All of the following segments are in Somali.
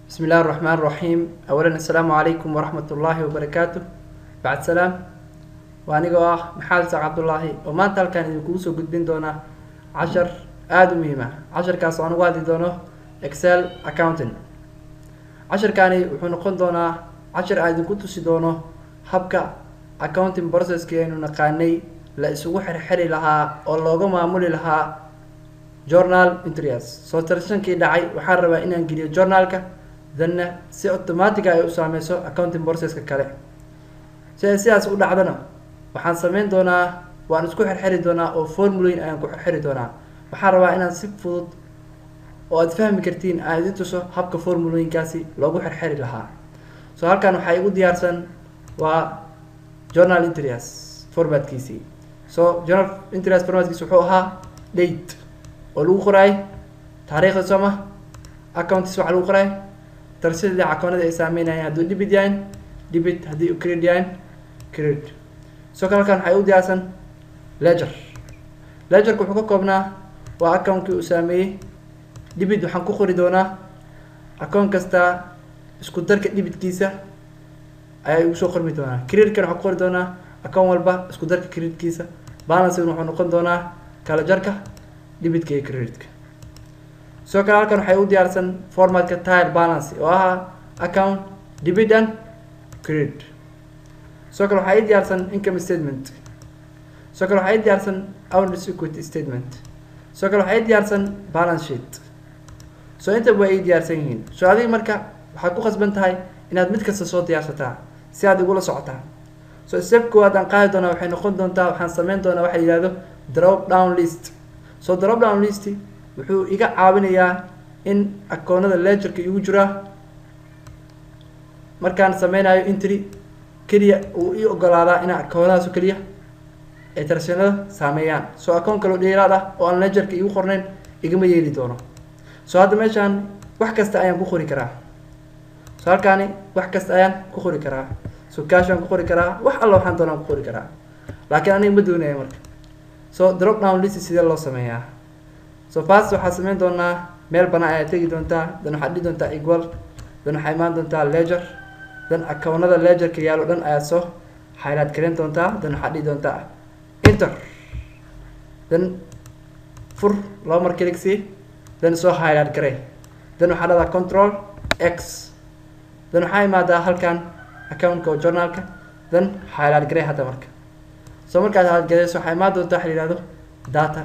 بسم الله الرحمن الرحيم. أولا السلام عليكم ورحمة الله وبركاته. بعد سلام وأنا محال عبد الله وما تلقى إن كوسو قد بين دونا 10 مهمة 10 كاس أنا وادي دونا إكسل أكاونتين 10 كاني وحنقول دونا 10 عاد كنت سيدونا حبكة أكاونتين بروسس كأنه نقاني لا يسوي حري لها أو لوجو معمول لها جورنال انترياس سو ترشن كي دعي وحرب إن أنجلي جورنالك ذن سي أوتوماتيك أي أسامسو أكاونتين بروسس كله سياسة أول عدنا وحن سمين دونا وأنسكو حري دونا أو فورمولين أنكو حري دونا وحرب إن نسيب فوت وأتفهم كرتين عايزتوسو حبك فورمولين كاسي لوجو حري لها سو هل كانوا حيقول ديارسن و جورنال انترياس فورمات كيسي سو جورنال انترياس فورمات كيسي وحوها ديت ولو قراي تاريخ السما أكاونتس وعلو قراي ترسل لي عكونة إسامين هاي هدو ديبت هدي كريديان كريد سو كان حيود ياسن لاجر كحكو كوبنا وأكاونت كي أسامي ديبت وحنكو خريدونا أكاونت كستا اسكودر كديبت كيسة أي وسو خرميدونا كريد كان حكو خريدونا أكاونت والبا اسكودر كريد كيسة بالانس ونحن دونا كالاجركا ديبت كي كريدك سو كان halkan waxay u diyaarsan formatka tire balance oo ah account dividend credit soo kale waxay diyaarsan income statement soo kale waxay diyaarsan owners equity statement soo kale waxay diyaarsan balance sheet soo inta way diyaarsan yihiin soo adiga marka waxaad ku qasban tahay inaad mid kasta soo diyaarsataa si aad ugu la socotaa soo step koowaad aan qaadi doonaa waxay noqon doontaa waxaan sameyn doonaa waxa yiraahdo drop down list soo drop down list wuxuu iga caawinayaa in akoonada ledgerka igu jira markaan sameynayo entry kaliya uu ii ogolaadaa in akoonadaas kaliya ay tarsanada saameeyaan soo akoon kale oo dheeraad ah oo aan ledgerka igu qornayn igama yeeli doono soo hadda meeshaan wax kasta ayaan ku qori karaa soo halkaani wax kasta ayaan ku qori karaa soo cash aan ku qori karaa wax alla waxaan doonaan ku qori karaa laakiin aniga ma doonayo marka soo drop down list sidee loo sameeyaa so first waxaa sameyn doonaa meel banaan ayaa tegi doontaa dan waxaad dhihi doontaa equal dan waxaa imaan doontaa ledger dan akoonada ledgerka yaalo dhan ayaa soo highlight gareyn doontaa dan waxaad dhihi doontaa enter dan fur laba mar click sii dan soo highlight garey dan waxaa dhahdaa control x dan waxaa imaadaa halkan accountka oo journalka dan highlight garey hadda marka soo markaad highlight gareyso waxaa imaan doontaa waxa la yihahdo data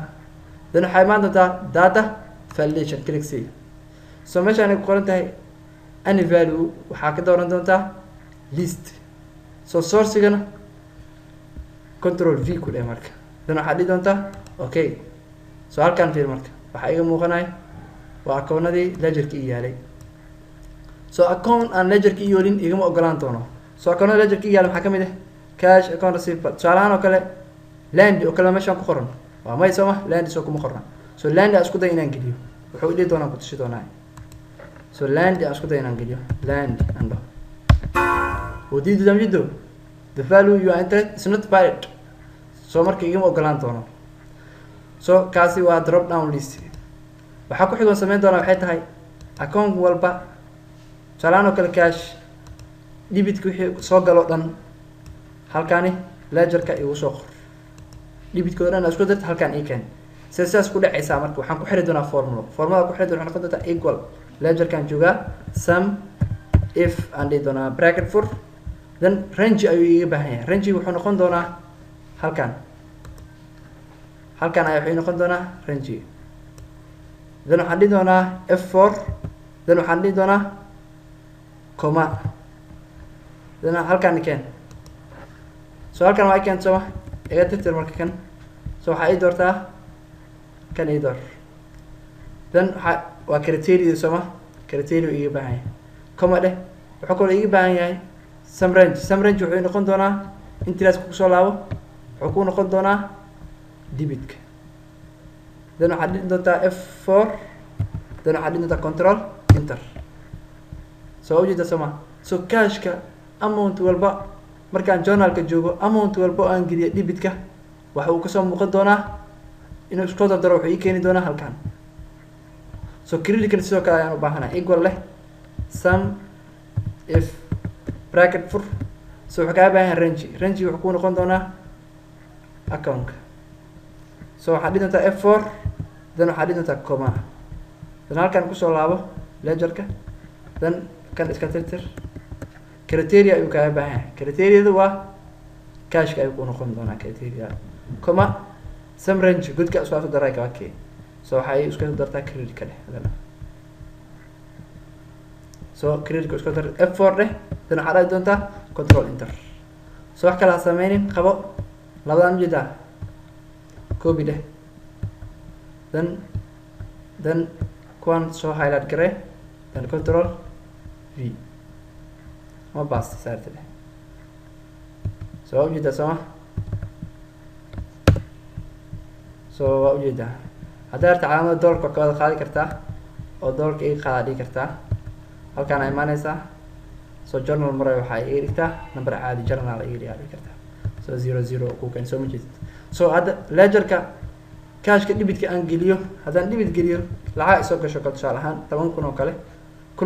dan waxay imaan doontaa data validation click see so meeshaan ay ku qoran tahay any value waxaa ka dooran doontaa list so sourcigana control v ku dheh marka dan waxaad dhihi doontaa okay so halkaan fiir marka waxaa iga muuqanaya waa akoonadii ledgerka ii yaalay so account aan ledgerka ii yoolin igama ogolaan doono so akoonada ledgerka ii yaala maxaa ka mid ah cash account receivable tusaalahaan oo kale land oo kale meeshaan ku qoran waa may soo ma land soo kuma qorna so land isku day inaan geliyo wuxuu idhi doonaa ku tusi doonaa so land isku day inaan geliyo land ando wadiidu damjido the value you are entered is not valid so marka igama ogolaan doono so kaasi waa drop down list waxaa ku xigoon sameyn doonaa waxay tahay account walba salaan oo kale cash debitka wixii soo galo dhan halkaani ledgerka igu soo qor debitkood dhan isku darta halkaan ii keen sidaas ku dhacaysaa marka waxaan ku xiri doonaa formula ku xiri doonaa waxaan noqon doontaa equal ledgerkan joogaa sum if aan dhihi doonaa bracket for then range ayuu iga baahan yahay range wuxuu noqon doonaa halkaan ayaa wuxuu noqon doonaa range then waxaan dhihi doonaa f4 then waxaan dhihi doonaa comma then halkaan keen so halkaan waa keen soo iga tirtir marka kan so waxaa ii doortaa kan ii door then waa criteria sooma criteria iga baahan yahay comma dheh wuxuu kaloo iga baahan yahay some range wuxuu noqon doonaa intilaas ku soo laabo wuxuu ku noqon doonaa debitka then waxaad dhihi doontaa f4 then waxaad dhihi doontaa control enter soo ujeeda sooma so cashka amount walba markaan journalka joogo amount walba aan geliyo debitka waxa uu ka soo muuqan doonaa inuu isku dardaro wuxuu ii keeni doonaa halkaan so credit sidoo kale ayaan u baahanahay equal leh sum if bracket fur. So waxaa kaa baahan range wuxuu ku noqon doonaa account. So waxaa dhihi doontaa F4 then waxaa dhihi doontaa comma, then halkan kusoo laabo ledgerka, then kan iska tirtir. Criteria ayuu kaa baahan yahay, criteriada waa cashka ayuu ku noqon doonaa criteria, comma sum range goodka isku soo daray ka kee. So waxay isku soo dartaa credit ka dheh. So credit isku dar F4 dheh, then waxaa dhihi doontaa control enter. So wax kala sameynin qabo labadan jida copy dheh, then kuwan soo highlight garee, then control V ma basta saarta dheh. So waa ujeedaa soo ma, so waa ujeedaa haddaa arta calaamada dollarka ka wada qaadi kartaa oo dollarka iga qaada dhigi kartaa, halkaan ay imaanaysaa. So journal maray waxaa iga dhigtaa number caadi journal iga dhigi kartaa. So 00 ku kan soo ma jeedid. So hadda ledgerka cashka debitka aan geliyo, haddaan debit geliyo lacag isoo gasho tusaale ahaan 10,000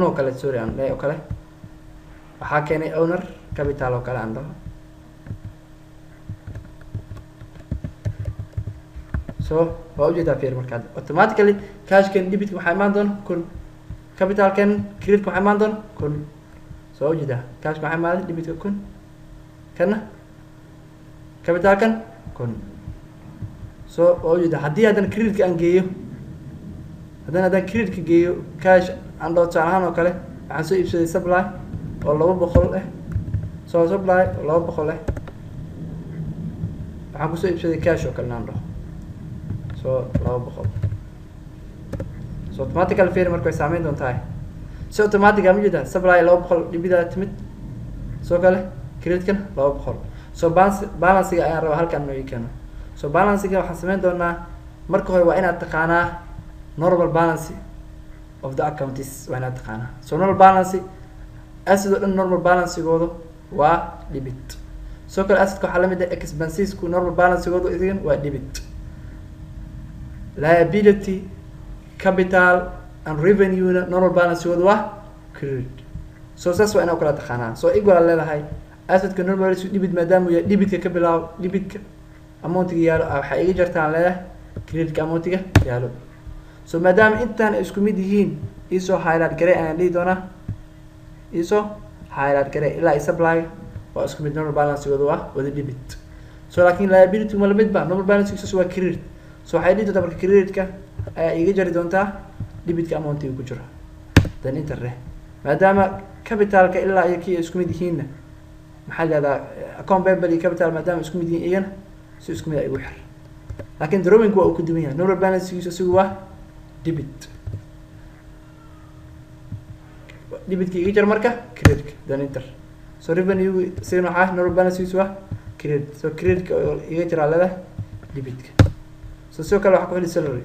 oo kale sorry aan leeyahay oo kale, waxaa keenay owner capital oo kale aan dhaho. So waa ujeedaa fiir markaad automatically cashkan debitka waxaa imaan doona 1,000, capitalkan creditka waxaa imaan doona 1,000. So ujeedaa cashka waxaa imaaday debitka 1,000, kana capitalkan 1,000. So waa ujeedaa haddii haddana creditka aan geeyo, haddaan creditka geeyo cash aan dhaho tusaale ahaan oo kale, waxaan soo iibsaday supply oo 200 so supply oo 200 waxaan kusoo iibsaday cash oo kale aan dhaho so 200. So automatically fair markay saameyn doontaa. So automatically ma jida supply 200 dibida timid, soo kale creditkan 200. So balance-ga ayaan rabaa halkan noo keeno. So balance-ga waxaan sameyn doonaa marka hore waa inaad taqaanaa normal balance of the account is waa inaad taqaanaa. So normal balance asset oo dhan normal balance-goodu waa debit. So kale asset-ka waxaa la mid ah expenses ku normal balance-goodu idin waa debit. Liability, capital and revenue normal balance-goodu waa credit. So saas waa inaad kala taqaanaa. So equal leedahay asset-ka normal balance debit maadaama uu debitka ka bilaabo debitka amount-ga yaalo waxay iga jartaan leedahay credit-ka amount-ga yaalo. So maadaama intaan isku mid yihiin isoo highlight garee ayaan dhihi doonaa isoo highlight garee ilaa supply waa isku mid normal balance-goodu waa wada debit. So laakiin liability ma la mid ba normal balance-giisu waa credit. So waxay dhihi doontaa marka credit-ka ayaa iga jari doontaa debitka amount-ga ku jira, then enter leh. Maadaama capital-ka ilaa iyo kii isku mid yihiinna maxaa la yiraahdaa account payable iyo capital maadaama isku mid yihiin iyana si isku mid ay ugu xir. Laakiin drawing waa uu ku duwan yahay, normal balance-giisu si waa debit. Debitka iga jar marka credit then enter. So revenue sidoo waxa normal balance-giisu waa credit. So credit-ka iga jar leedahay debitka. So kale waxa ku heli salary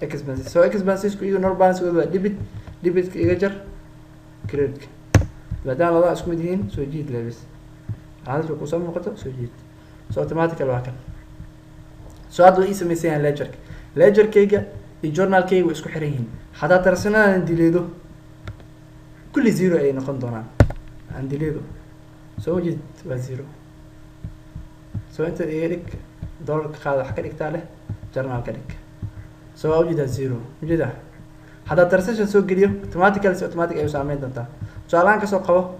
expenses. So expenses ku iyo normal balance-goodu waa debit, debitka iga jar credit. maadaama labada isku mid yihiin soo jiid leebis hadalku ku soo muuqato soo jiid. So automatically waa kan. So hadda ii sameeyay ledger-kayga iyo journal-kayga way isku xiran yihiin. Hadaa tarsanaan dileedo kulli 0 ay noqon doonaan aan dileedo. So jiid waa 0. So inta erik dollar qaad wax ka dhigtaa leh journal ka dhig. So waa ujeedaa 0 ujeedaa hadaa transaction soo geliyo automatic ay saameyn doontaa. Su'aalaan ka soo qabo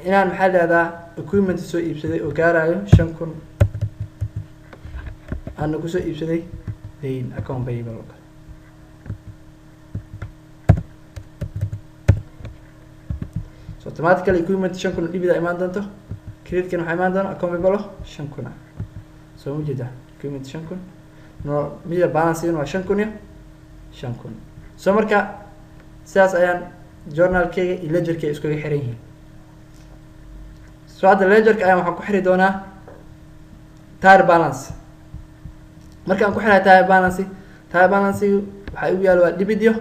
inaan maxaa leedahay equipment soo iibsaday oo gaarayo 5,000 aan ku soo iibsaday deyn account payable. So automatically equipment 5,000 dibida imaan doonto, credit-kan waxa imaan doona account payable 5,000. So ujeedaa equipment 5,000 no mida balance-ina waa 5,000. So marka sidaas ayaan journal-kayga iyo ledger-kayga isku xiran yihiin. So hadda ledger-ka ayaan waxaan ku xiri doonaa tire balance. Marka aan ku xiray tire balance waxay u yaalo waa debit iyo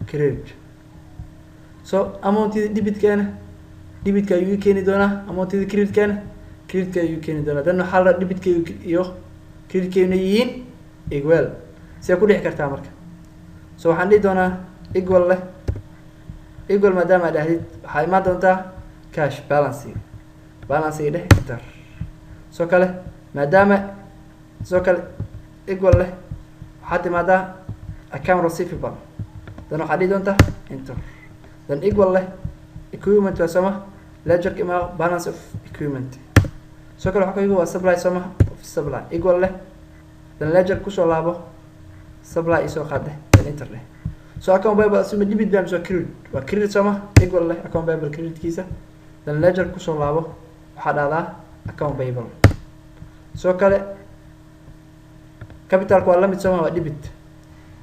credit. So amount-ida debit-kana debitka ayuu keeni doonaa, amount-ida credit-kana credit-ka ayuu keeni doonaa. Dan waxa la debit-ka iyo credit-ka yihiin equal. Si ku dhixi kartaa marka. So waxaan dhihi doonaa equal leh equal maadaama aad dhahdid waxaa imaan doontaa cash balancing dheh enter. soo kale maadaama soo kale equal leh waxaad timaadaa account receivable then waxaad dhihi doontaa enter. then equal leh equipment waa soma ledger imaa balance of equipment. soo kale waxa waa supply soma of supply equal leh then ledger kusoo laabo supply isoo qaade then enter leh. so account payable asuma debit baa soo credit waa credit soma equal leh account payable credit kiisa then ledger kusoo laabo waxaa dhahdaa account payable. soo kale capitalka waa lamid soma waa debit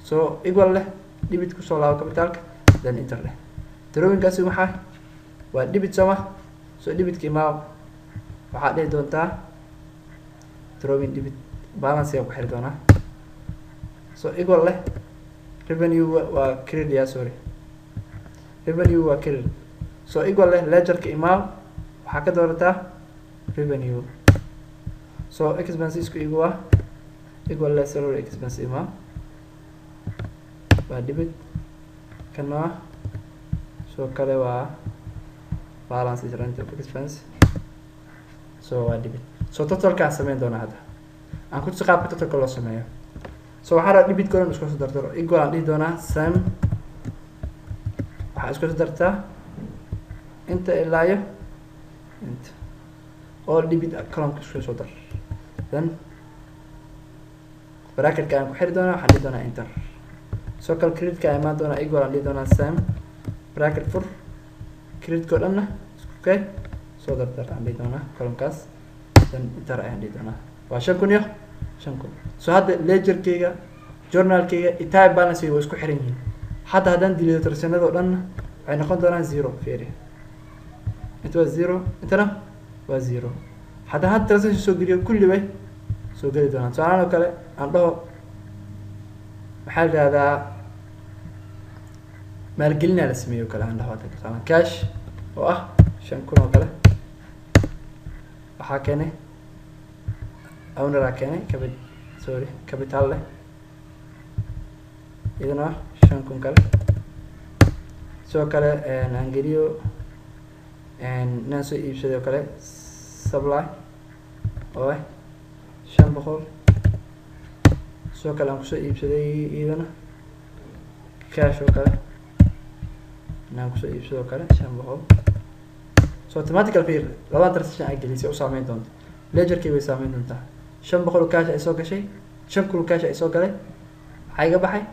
so equal leh debit kusoo laabo capitalka then enter leh. drawingkaasi maxaa waa debit soma so debitka imaa waxaad dhihi doontaa drawing debit balance ku xiri doonaa. so equal leh revenue waa credit ya sorry revenue waa credit. so equal leh ledgerka imaa waxaa ka doorataa revenue. so expenses ku igu waa equal leh salary expense imaa waa debit kana soo kale waa balance is rent of expense so waa debit. so totalkaan sameyn doonaa hadda aan ku tusi qaabka totalka loo sameeyo. so waxaa rabaa debit kolan isku soo dardaro equal aan dhihi doonaa same waxaa isku soo dartaa inta ilaayo inta all debit columnka isku soo dar then bracketka aan ku xiri doonaa waxaan dhihi doonaa enter. soo kale creditka aan imaan doonaa equal aan dhihi doonaa same bracket fur creditko dhanna isku kay soo dardar aan dhihi doonaa columnkaas then enter ayaan dhihi doonaa waa 5,000 iyo 5,000. so hadda ledgerkayga journalkayga type balance way isku xiran yihiin. hadda haddaan diliyo tarsanado dhanna waxay noqon doonaan 0 fiiri inta waa 0 intana waa 0. haddaan hadda transaction soo geliyo kulli way soo geli doonaan. tusaalahan oo kale aan dhaho maxaa la yidhahdaa maalgelinaa la sameeyo kale aan dhaho hadda tusaalahan cash oo ah 5,000 oo kale waxaa keenay owneraa keenay capital leh idana 5,000 kale. sidoo kale aan geliyo inaan soo iibsaday oo kale supply oo ah 500. sidoo kale aan kusoo iibsaday idana cash oo kale inaan kusoo iibsado oo kale 500. so automatical fiir labada transaction ay gelisay u saameyn doonto ledgerkii way saameyn doontaa. 500 cash ay soo gashay 5,000 cash ay soo galay waxaa iga baxay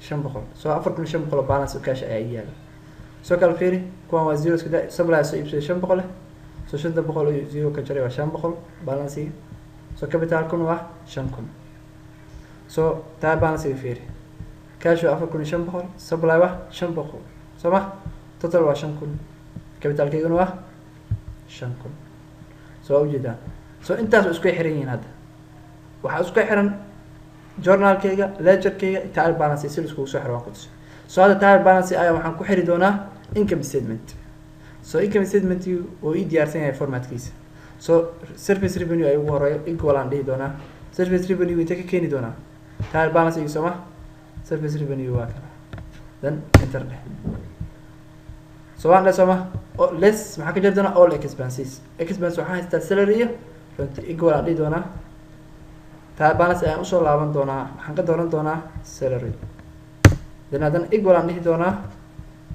500. so 4,500 balance cash ayaa yaala. soo kale fiiri kuwan waa 0 iska daa supply soo iibsaday 500 leh so 500 iyo 0 ka jaray waa 500 balance. so capital kun waa 5,000. so taa balance fiiri cash waa 4,500 supply waa 500 soo ma total waa 5,000 capital kayguna waa 5,000. so ujeedaan so intaas isku xiran yihiin. hadda waxaa isku xiran journalkayga ledgerkayga trial balance si isku soo xiraan qudus. so hadda trial balance ayaa waxaan ku xiri doonaa income statement. so income statement oo ii diyaarsan yahay formatkiisa. so service revenue ay ugu horeeyo equal aan dhihi doonaa service revenue inta ka keeni doonaa trial balance iyo soma service revenue waa kana then enter leh. so waan soma less maxaa ka jiri doonaa all expenses waxaa haystaa salary iyo rent equal aan dhihi doonaa trial balance ayaan usoo laaban doonaa waxaan ka dooran doonaa salary then haddana equal aan dhihi doonaa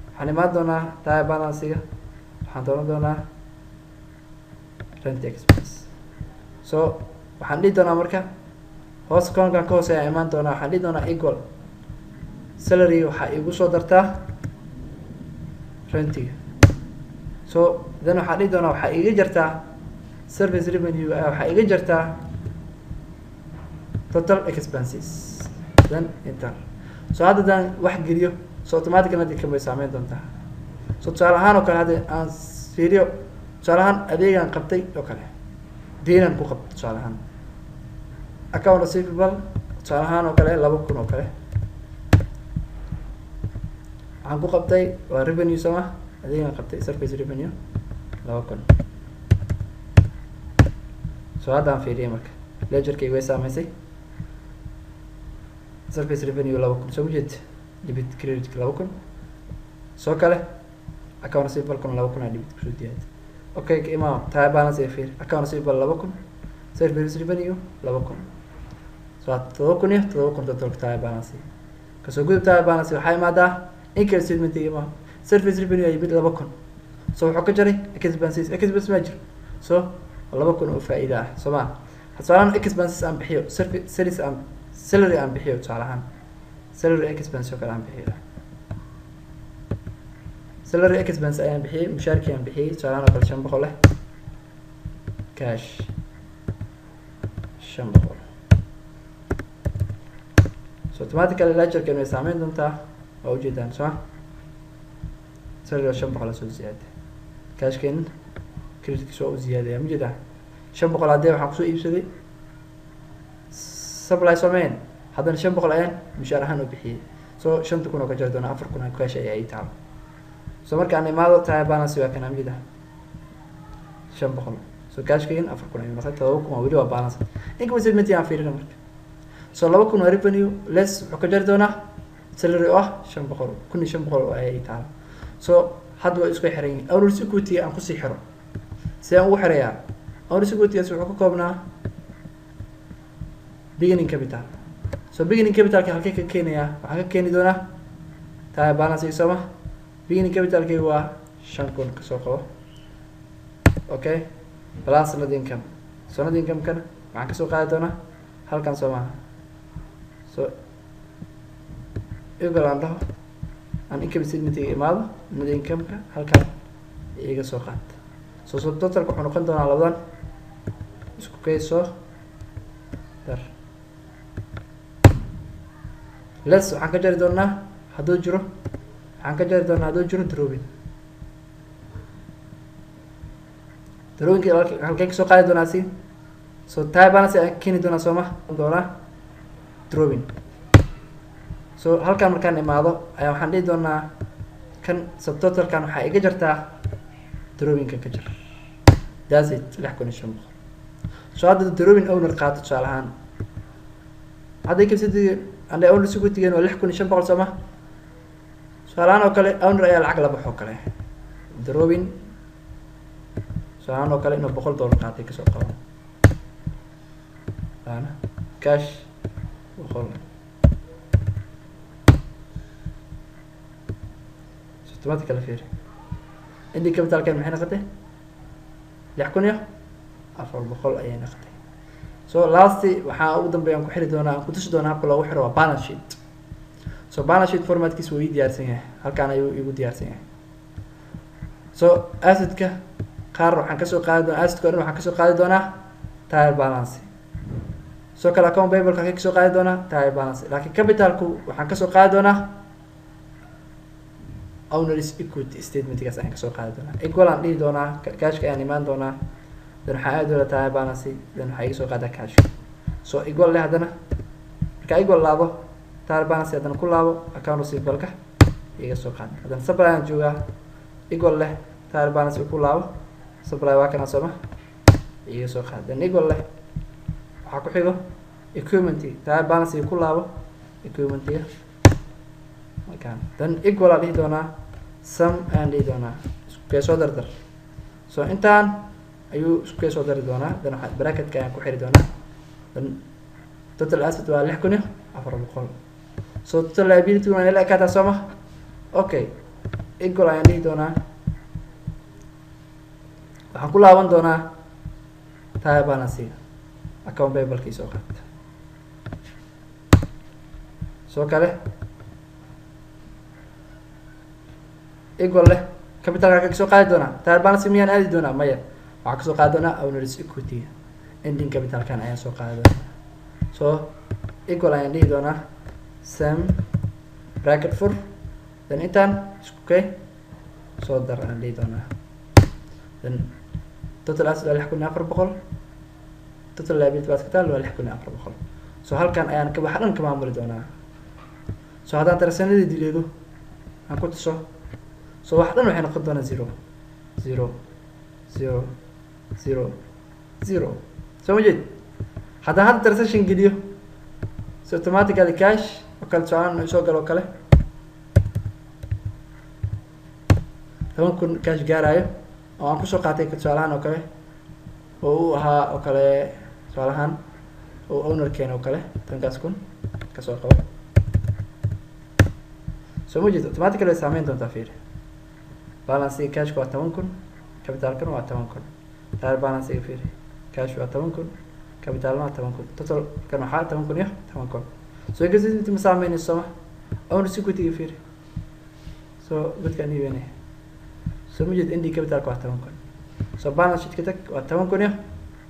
waxaan imaan doonaa trial balancega waxaan dooran doonaa rent expense. so waxaan dhihi doonaa marka hoos columnkan ka hooseeya imaan doonaa waxaan dhihi doonaa equal salary waxaa igu soo dartaa rentiga. so then waxaan dhihi doonaa waxaa iga jartaa service revenue waxaa iga jartaa total expenses then enter. so hadda daan wax geliyo so automatically hadda kamay saameyn doontaa. so tusaale ahaan oo kale hadda aan fiiriyo tusaale ahaan adeegaan qabtay oo kale deenan ku qabtay tusaale ahaan account receivable tusaale ahaan oo kale 2,000 oo kale waxaan ku qabtay waa revenue sama adeegaan qabtay service revenue 2,000. so hadda aan fiiriyo marka ledgerkayga way saameysay service revenue 2,000 soo jeed debit credit 2,000. soo kale account receivable kun 2000 aan debit kusoo diyaariyay okay ka imaam trial balance ee fiir account receivable 2000 service revenue 2000 so 2000 total trial balance kasoo gudub trial balance waxay imaadaa income statement imaam service revenue ay mid 2000 so wuxuu ka jaray expenses ma jiro so 2000 oo faa'iido ah Soomaa haddana expenses aan bixiyo salary aan bixiyo tusaalahan salary expense oo kale aan bixiyo salary expense ayaan bixiyay mushaarkii aan bixiyay tusaalahan oo kale 500 leh cash 500 so automatically ledger-kan way saameyn doontaa waa ujeedaan Soomaa salary 500 la soo ziyaaday cashkan credit soo ziyaadaya ma jira 500 hadee waxaan kusoo iibsaday supply sameyn haddana 500 ayaan mushaar ahaan u bixiyay so 5,000 oo ka jari doona 4,000 cash ay taal so markaan imaado trial balance waa kana ma jira 500 so cash kayn 4,000 ayuu noqday 7,000 weli waa balance income statement aan fiirino marka so 2,000 revenue less wuxuu ka jari doonaa salary oo 500 1,500 ay taal so hadda waa isku xiran yihiin owners equity aan ku sii xiro si aan ugu xirayaa owners equity wuxuu ka koobnaa beginning capital so beginning capital ka halkee ka keenaya waxaan ka keeni doonaa trial balance iyo sama beginning capital ka waa 5,000 ka soo qabo okay balance net income so net income kana waxaan ka soo qaadi doonaa halkan Soomaa so equivalent aan income statement imaado net income ka halkan iga soo qaad so total wuxuu noqon doonaa labadan isku kayso dar less waxaan ka jari doonaa hadduu jiro drawing halkee ka soo qaadi doonaa si so trial balance aan keeni doonaa Soomaa drawing so halkan markaan imaado ayaa waxaan dhihi doonaa kan subtotalkan waxaa iga jartaa drawing-ka ka jar that's it 6,500 so hadda drawing owner qaato tusaale ahaan hadday kabsidii ande owner isugu tigeen waa 6,500 Soomaa tusaale ahaan oo kale owner ayaa lacag la baxo kale drawing tusaale ahaan oo kale inuu $100 qaatay kasoo qabo cash $100 automatically fiir indii capital kan maxay noqotay 6,400 ayay noqotay so last waxaa ugu dambeeyaan ku xiri doonaa aan ku tusi doonaa habka loogu xiro waa balance sheet so balance sheet formatkiisa wuu diyaarsan yahay halkaan ayuu igu diyaarsan yahay so asset-ka qaar waxaan ka soo qaadi doonaa asset-ka waxaan ka soo qaadi doonaa trial balance so kala account payable ka soo qaadi doonaa trial balance laakiin capital-ku waxaan ka soo qaadi doonaa owners equity statement-gaas ayaan ka soo qaadi doonaa equal aan dhihi doonaa cash-ka ayaan imaan doonaa dan waxaa aadi doonaa trial balance dan waxaa iga soo qaadaa cash so equal leh haddana markaa equal laabo trial balance haddana ku laabo account receivable-ka iga soo qaada haddana supply aan joogaa equal leh trial balance ku laabo supply waa kana Soomaa iga soo qaada dan equal leh waxaa ku xigo equipment trial balance ku laabo equipment-ga markaan dan equal aan dhihi doonaa sum aan dhihi doonaa isku kee soo dardar so intaan ayuu isku kee soo dari doonaa dan waxaa bracket-ka ayaan ku xiri doonaa dan total asset waa 6,400 so total liability waa ila ekaataa Soomaa okay equal ayaan dhihi doonaa waxaan ku laaban doonaa trial balance account payable-kii soo qaata soo kale equal leh capital-ka ka soo qaadi doonaa trial balance miyaan aadi doonaa maya waxaan ka soo qaadi doonaa owners equity ending capital-kan ayaan soo qaadi doonaa so equal ayaan dhihi doonaa sum bracket for dan intaan isku kay soo dar aan dhihi doonaa dan total asset waa 6,400 total liability waa iska taal waa 6,400 so halkan ayaan ka dhan ka maamuli doonaa so haddaan tarasanadii dileedo aan ku tuso so wax dhan waxay noqon doonaa 0 0 0 0 0 so ma jeed haddaan hadda transaction geliyo so automatically cash oo kale soo galo kale 10,000 cash gaarayo oo aan kusoo qaatay tusaalahaan oo kale oo uu ahaa oo kale tusaalahaan oo ownerkeena oo kale 10,000 kasoo qabo soo ma jeedo automatically way saameyn doontaa fiiri balance cash waa 10,000 capital-kan waa 10,000 trial balance fiiri cash waa 10,000 capital-na waa 10,000 total kan waxaa 10,000 iyo 10,000 soo gasii inta ma saameynayso ma owner equity fiiri soo dadkan iibinaya soo ma jeedo indi capital-ka waa 10,000 soo balance sheet ka tag waa 10,000 iyo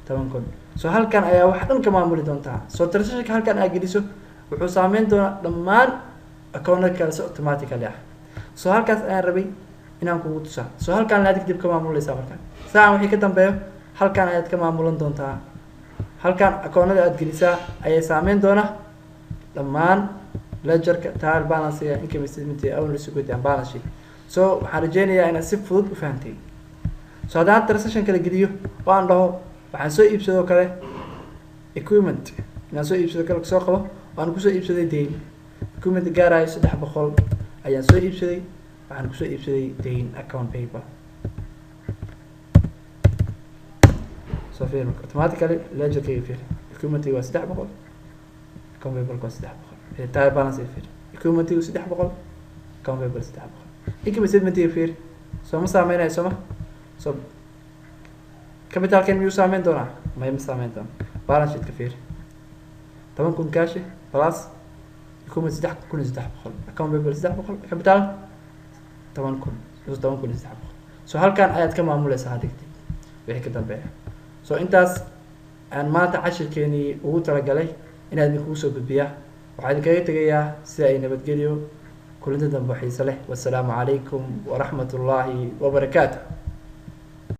10,000 soo halkan ayaa wax dhan ka maamuli doontaa soo transaction halkan aad geliso wuxuu saameyn doonaa dhammaan account-kale si automatically ah soo halkaas ayaan rabay inaan kugu tusaa soo halkan aad dib ka maamulaysaa markaan saan wixii ka dambeeyo halkan ayaad ka maamulan doontaa halkan account-ada aad gelisaa ayay saameyn doonaa dhammaan ledger-ka trial balance iyo income statement iyo owner equity and balance sheet soo waxaan rajeynayaa inaad si fudud u fahantay soo haddaan transaction kala geliyo oo aan dhaho waxaan soo iibsadoo kale equipment inaan soo iibsado kale soo qabo waan kusoo iibsaday deyn equipment gaarayo 300 ayaan soo iibsaday waxaan kusoo iibsaday deyn account payable soo fiir marka automatically ledger-kayga fiir equipment waa 300 account payable waa 300 trial balance fiir equipment 300 account payable 300 income statement fiir soo ma saameynayo soo ma soo capital-kan miyuu saameyn doonaa ma saameyn doona balance sheet ka fiir 10,000 cash plus equipment 3,300 account payable 300 capital 10,000 10,300 soo halkan ayaad ka maamulaysaa digtid wixii ka dambeeya soo intaas aan maanta cashirkeenii ugu talagalay inaad idin kugu soo gudbiyaa waxaan idinkaga tegayaa sida ay nabadgelyo kulanti dambe xiiso leh wassalaamu calaykum waraxmatullaahi wabarakaatuh